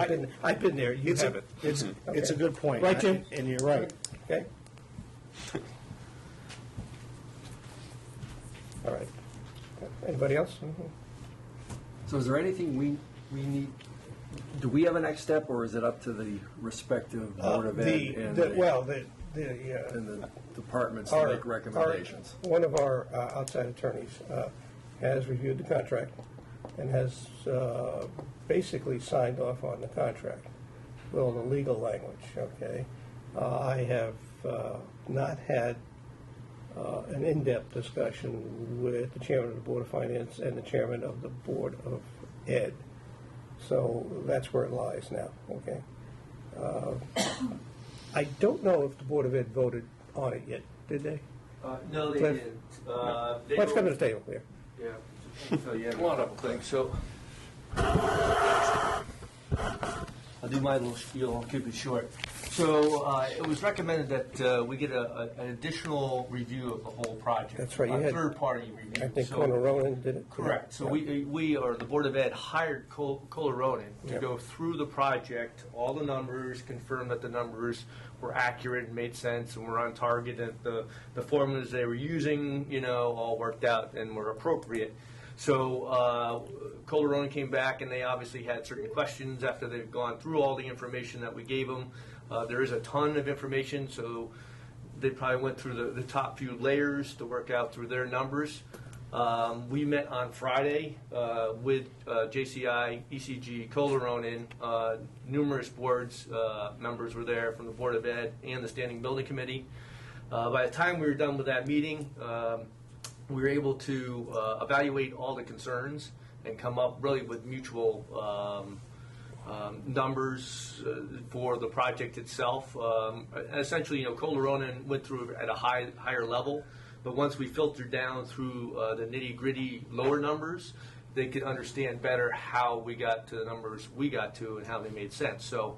I've been there, you have it. It's a good point. Right, Jim? And you're right. Okay? All right. Anybody else? So is there anything we need, do we have a next step, or is it up to the respective Board of Ed and the departments to make recommendations? One of our outside attorneys has reviewed the contract and has basically signed off on the contract, well, the legal language, okay? I have not had an in-depth discussion with the chairman of the Board of Finance and the chairman of the Board of Ed. So that's where it lies now, okay? I don't know if the Board of Ed voted on it yet, did they? No, they Cliff? didn't. Let's come to the table here. Yeah. fill you in on a couple things. So I'll do my little spiel. I'll keep it short. So it was recommended that we get an additional review of the whole project. That's right, you A had- third-party review. I think So- Corner Ronan did it. Correct. So Yeah. we or the Board of Ed hired Kohler Ronan to Yep. go through the project, all the numbers, confirm that the numbers were accurate and made sense and were on target, and the formulas they were using, all worked out and were appropriate. So Kohler Ronan came back, and they obviously had certain questions after they've gone through all the information that we gave them. There is a ton of information, so they probably went through the top few layers to work out through their numbers. We met on Friday with JCI, ECG, Kohler Ronan, numerous boards members were there from the Board of Ed and the Standing Building Committee. By the time we were done with that meeting, we were able to evaluate all the concerns and come up really with mutual numbers for the project itself. Essentially, Kohler Ronan went through at a higher level, but once we filtered down through the nitty-gritty lower numbers, they could understand better how we got to the numbers we got to and how they made sense. So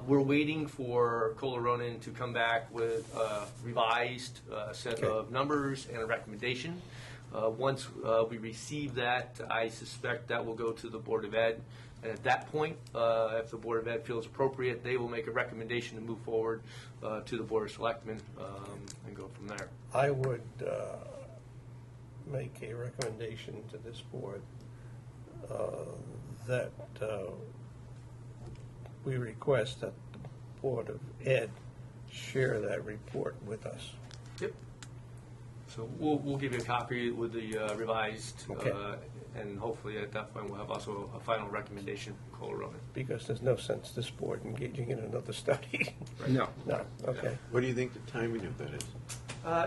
we're waiting for Kohler Ronan to come back with a revised set of numbers and a recommendation. Once we receive that, I suspect that will go to the Board of Ed. And at that point, if the Board of Ed feels appropriate, they will make a recommendation to move forward to the Board of Selectmen and go from there. I would make a recommendation to this board that we request that the Board of Ed share that report with us. Yep. So we'll give you a copy with the revised, Okay. and hopefully at that point we'll have also a final recommendation from Kohler Ronan. Because there's no sense this board engaging in another study. No. No, okay. What do you think the timing of that is?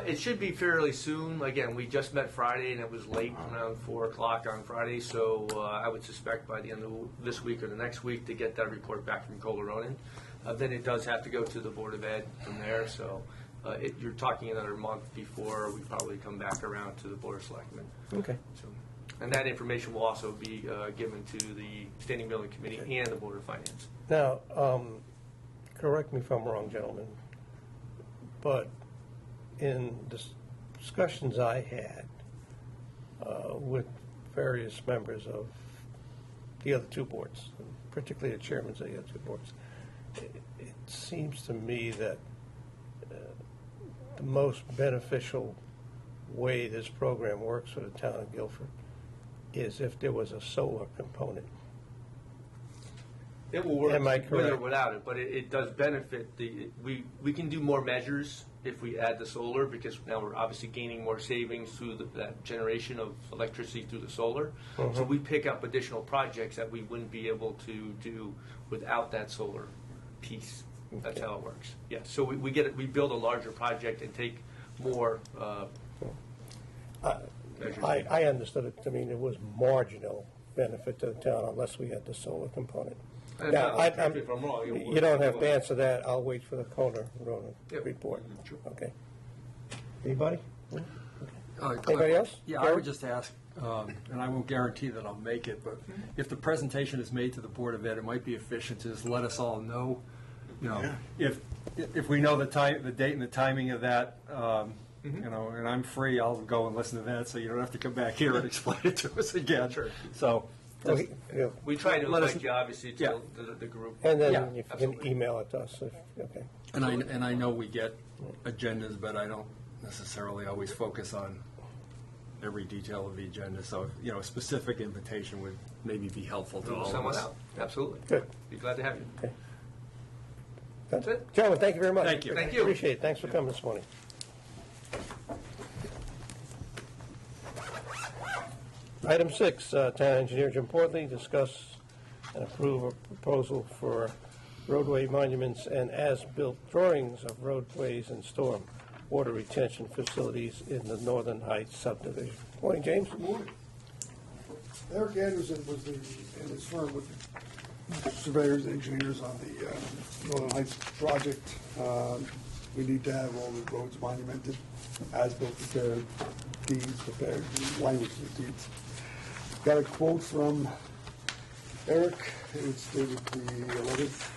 It should be fairly soon. Again, we just met Friday and it was late, around 4 o'clock on Friday, so I would suspect by the end of this week or the next week to get that report back from Kohler Ronan. Then it does have to go to the Board of Ed from there, so you're talking another month before we probably come back around to the Board of Selectmen. Okay. So, and that information will also be given to the Standing Building Committee and the Board of Finance. Now, correct me if I'm wrong, gentlemen, but in discussions I had with various members of the other two boards, particularly the chairmen of the other two boards, it seems to me that the most beneficial way this program works for the town of Guilford is if there was a solar component. It will work Am I with or correct? without it, but it does benefit we can do more measures if we add the solar, because now we're obviously gaining more savings through that generation of electricity through the solar. So we pick up additional projects that we wouldn't be able to do without that solar piece. That's how it works. Yeah, so we build a larger project and take more measures. I understood it to mean it was marginal benefit to the town unless we had the solar component. And Now, correct me if I'm wrong, you don't have to answer that. I'll wait for the Kohler Ronan Yep. report. Sure. Okay. Anybody? Cliff, Anybody else? Yeah, I Gary? would just ask, and I won't guarantee that I'll make it, but if the presentation is made to the Board of Ed, it might be efficient to just let us all know, if we know the time, the date and the timing of that, and I'm free, I'll go and listen to that, so you don't have to come back here and explain it to us again. Sure. So, Well, just- yeah. We try to Let us- invite you, obviously, to Yeah. the group. And then Yeah, if you can absolutely. email it to us, okay. and I know we get agendas, but I don't necessarily always focus on every detail of the agenda, so, a specific invitation would maybe be helpful to We'll all send of one us. out. Absolutely. Good. Be glad to have you. Okay. That's it. Gentlemen, thank you very much. Thank you. Thank you. Appreciate it. Thanks for coming this morning. Item 6, Town Engineer Jim Portley, discuss and approve a proposal for roadway monuments and as-built drawings of roadways and storm water retention facilities in the Northern Heights subdivision. Morning, James. Good morning. Eric Anderson was and his firm with the surveyors and engineers on the Northern Heights project. We need to have all the roads monumented, as-built prepared, deeds prepared, language of deeds. Got a quote from Eric. It's dated the 11th.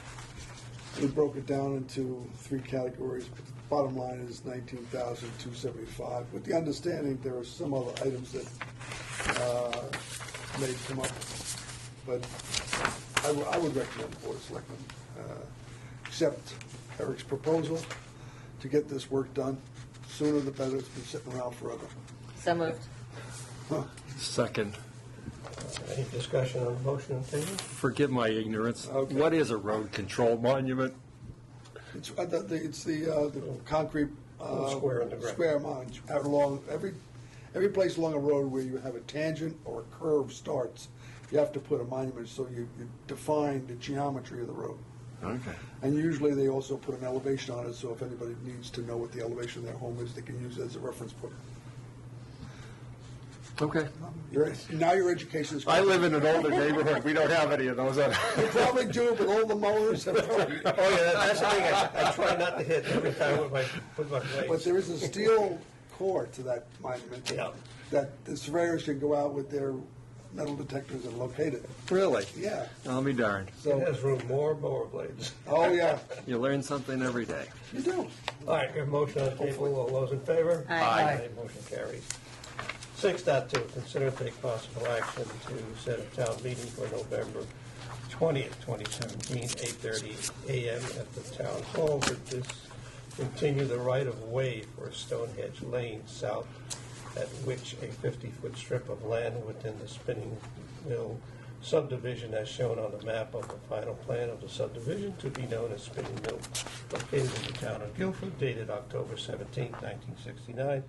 We broke it down into 3 categories, but the bottom line is $19,275, with the understanding there are some other items that may come up. But I would recommend the Board of Selectmen accept Eric's proposal to get this work done. Sooner the better. It's been sitting around forever. So moved. Second. Any discussion on the motion and table? Forgive my ignorance. Okay. What is a road control monument? It's the concrete Little square in the ground. square mounds out along every place along a road where you have a tangent or a curve starts. You have to put a monument so you define the geometry of the road. Okay. And usually they also put an elevation on it, so if anybody needs to know what the elevation of their home is, they can use it as a reference point. Okay. Now your education is. I live in an older neighborhood. We don't have any of those. You probably do, but all the mowers have. Oh, yeah, that's the thing, I try not to hit every time with my But blades. there is a steel core to that monument. Yeah. That the surveyors can go out with their metal detectors and locate it. Really? Yeah. I'll be darned. It So, has room more mower blades. oh, yeah, You learn something every day. you do. All right, we have a motion on the table. All those in favor? Aye. Motion carries. 6.2, consider and take possible action to set a town meeting for November 20th, 2017, 8:30 a.m. at the town hall to discontinue the right-of-way for Stonehenge Lane South, at which a 50-foot strip of land within the Spinning Mill subdivision as shown on the map of the final plan of the subdivision to be known as Spinning Mill, located in the town of Guilford, dated October 17, 1969,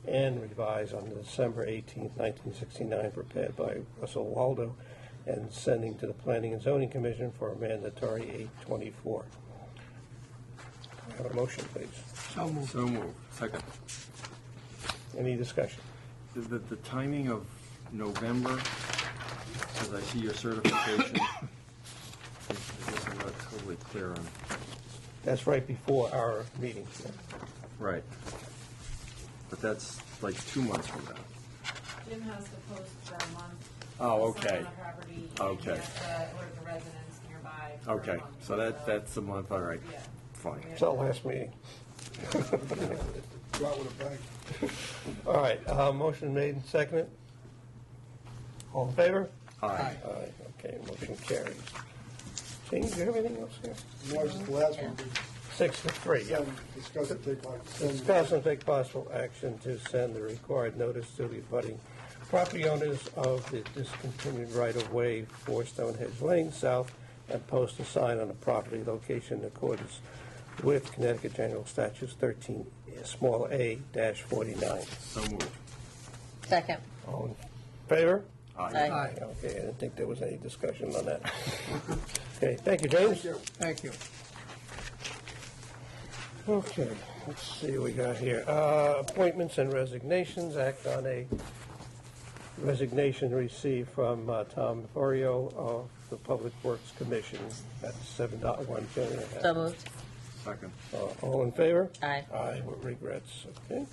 and revised on December 18, 1969, prepared by Russell Waldo, and sending to the Planning and Zoning Commission for a mandatory 824. Have a motion, please. So moved. Second. Any discussion? The timing of November, as I see your certification, I guess I'm not totally clear on. That's right before our meeting. Right. But that's like 2 months from now. Jim has to post for a month. Oh, Sign okay. on the property. Okay. And he has to order the residents nearby. for a Okay, month. so that's a month, all right. Yeah. Fine. It's our last meeting. Go out with a bang. All right, motion made and seconded. All in favor? Aye. Aye, okay, motion carries. James, do you have anything else here? That was the last one. 6-3, yeah. Discuss and take action. Discuss and take possible action to send the required notice to the abutting property owners of the discontinued right-of-way for Stonehenge Lane South and post a sign on the property location in accordance with Connecticut General Statutes 13, small a-49. So moved. Second. All in favor? Aye. Okay, I didn't think there was any discussion on that. Okay, thank you, James. Thank you. Okay, let's see what we got here. Appointments and resignations. Act on a resignation received from Tom Florio of the Public Works Commission at 7.1 Jillian Ave. So moved. Second. All in favor? Aye. Aye, with regrets, okay.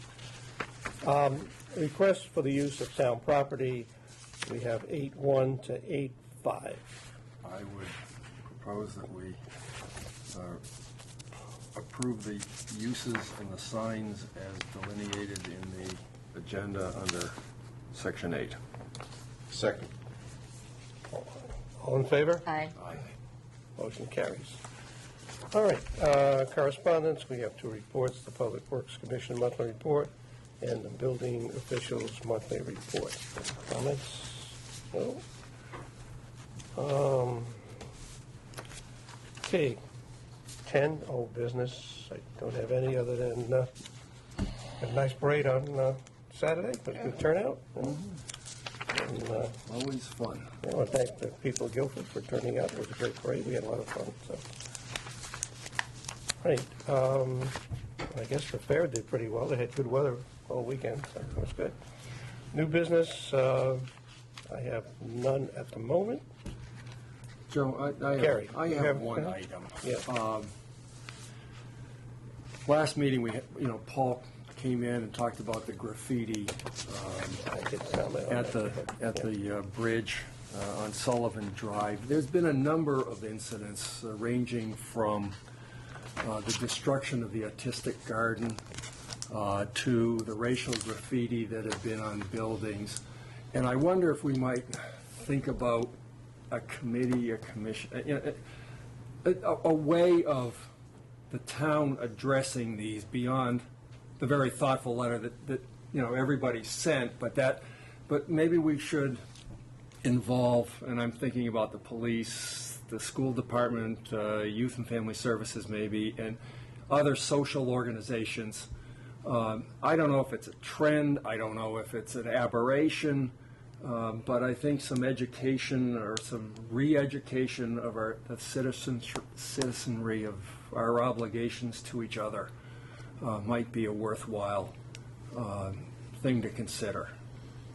Request for the use of town property, we have 8.1 to 8.5. I would propose that we approve the uses and the signs as delineated in the agenda under Section 8. Second. All in favor? Aye. Motion carries. All right, correspondence, we have 2 reports, the Public Works Commission monthly report and the building officials monthly report. Comments? No? Okay, 10, old business. I don't have any other than a nice parade on Saturday, but good turnout. And, Always fun. I want to thank the people of Guilford for turning out. It was a great parade. We had a lot of fun, so. Right, I guess the fair did pretty well. They had good weather all weekend, so it was good. New business, I have none at the moment. Joe, Gary, I you have have one anything? item. Yeah. Last meeting, Paul came in and talked about the graffiti I could comment on at that. the bridge on Sullivan Drive. There's been a number of incidents ranging from the destruction of the artistic garden to the racial graffiti that have been on buildings. And I wonder if we might think about a committee, a commission, a way of the town addressing these beyond the very thoughtful letter that everybody sent, but maybe we should involve, and I'm thinking about the police, the school department, youth and family services maybe, and other social organizations. I don't know if it's a trend, I don't know if it's an aberration, but I think some education or some re-education of the citizenry of our obligations to each other might be a worthwhile thing to consider.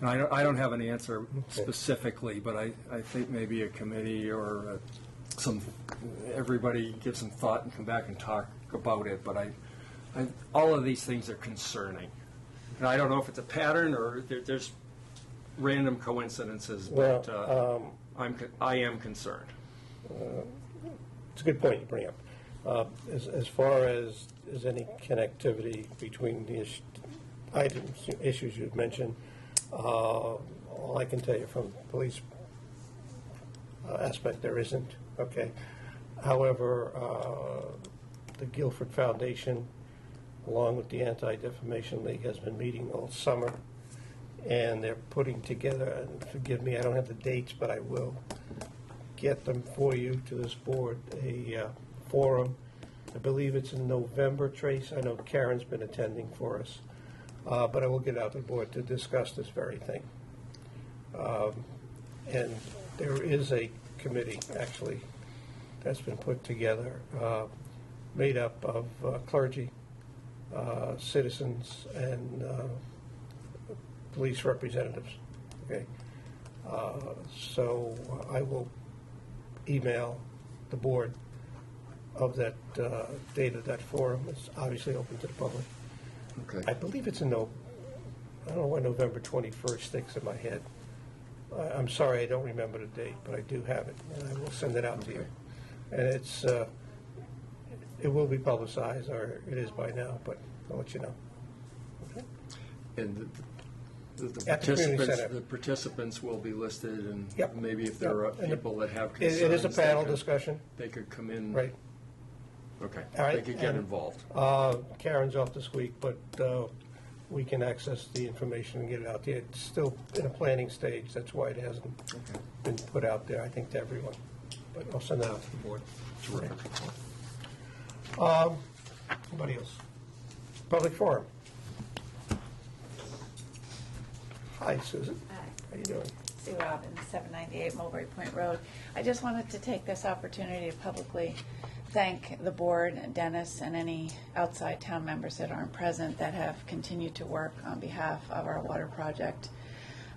And I don't have an answer specifically, but I think maybe a committee or everybody give some thought and come back and talk about it. But all of these things are concerning. And I don't know if it's a pattern or there's random coincidences, but I am concerned. It's a good point you bring up. As far as any connectivity between the issues you've mentioned, all I can tell you from the police aspect, there isn't. Okay. However, the Guilford Foundation, along with the Anti-Defamation League, has been meeting all summer, and they're putting together, and forgive me, I don't have the dates, but I will get them for you to this board, a forum. I believe it's in November, Trace. I know Karen's been attending for us. But I will get out to the board to discuss this very thing. And there is a committee, actually, that's been put together, made up of clergy, citizens, and police representatives. Okay. So I will email the board of that date of that forum. It's obviously open to the public. Okay. I believe it's I don't know why November 21st sticks in my head. I'm sorry, I don't remember the date, but I do have it, and I will send it out to you. And it will be publicized, or it is by now, but I'll let you know. Okay? And the At the community center. participants will be listed, and Yep. maybe if there are Yep. And people that have It concerns. is a panel discussion, They could come in. right? Okay. All right, They could get and- involved. Karen's off this week, but we can access the information and get it out there. It's still in a planning stage, that's why it hasn't been put out there, I think, to everyone. But I'll send that out to the board. Terrific. Anybody else? Public forum. Hi, Susan. Hi. How you doing? Sue Robbins, 798 Mulberry Point Road. I just wanted to take this opportunity to publicly thank the board, and Dennis, and any outside town members that aren't present that have continued to work on behalf of our water project.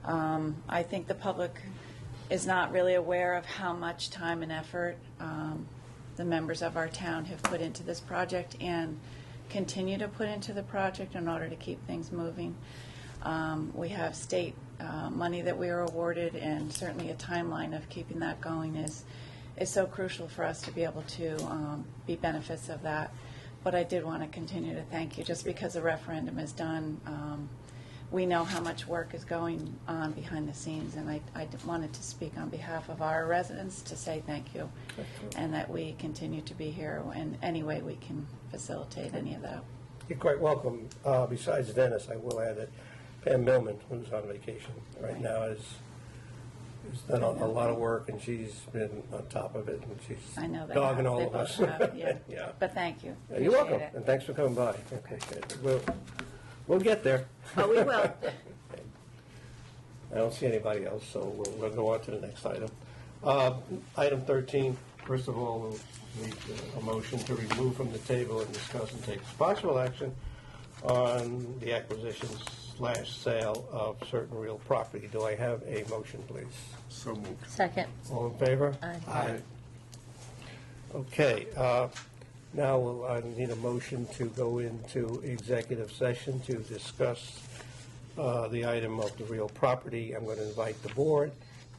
I think the public is not really aware of how much time and effort the members of our town have put into this project and continue to put into the project in order to keep things moving. We have state money that we are awarded, and certainly a timeline of keeping that going is so crucial for us to be able to be benefits of that. But I did want to continue to thank you, just because the referendum is done. We know how much work is going on behind the scenes, and I wanted to speak on behalf of our residents to say thank you, and that we continue to be here in any way we can facilitate any of that. You're quite welcome. Besides Dennis, I will add that Pam Millman, who's on vacation right now, has done a lot of work, and she's been on top of it, and she's I know they dogging have. all They of both us. have, yeah. Yeah. But thank you. You're welcome, Appreciate it. and thanks for coming by. Okay, good. We'll get there. Oh, we will. I don't see anybody else, so we'll go on to the next item. Item 13, first of all, we'll need a motion to remove from the table and discuss and take possible action on the acquisition/sale of certain real property. Do I have a motion, please? So moved. Second. All in favor? Aye. Aye. Okay, Now I need a motion to go into executive session to discuss the item of the real property. I'm going to invite the board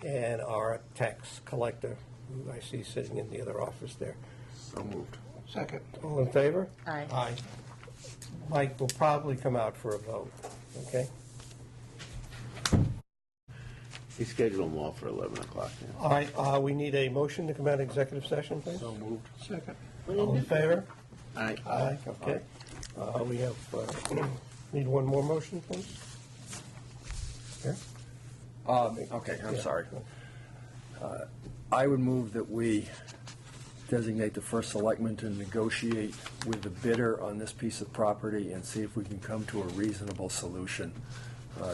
and our tax collector, who I see sitting in the other office there. So moved. Second. All in favor? Aye. Aye. Mike will probably come out for a vote, okay? He scheduled them all for 11 o'clock now. All right, we need a motion to come out of executive session, please. So moved. Second. All in favor? Aye. Aye, okay. We have, need one more motion, please? Here? Okay, I'm sorry. I would move that we designate the first selectman to negotiate with the bidder on this piece of property and see if we can come to a reasonable solution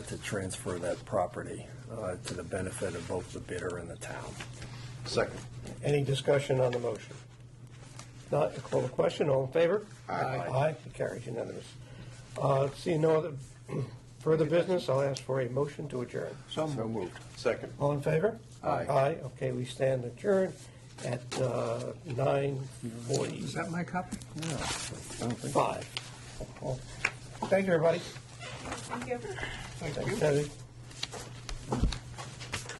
to transfer that property to the benefit of both the bidder and the town. Second. Any discussion on the motion? Not, I call the question, all in favor? Aye. Aye, it carries unanimous. Seeing no other further business, I'll ask for a motion to adjourn. So moved. Second. All in favor? Aye. Aye, okay, we stand adjourned at 9:40. Is that my copy? Five. Thank you, everybody. Thank you. Thanks, Debbie.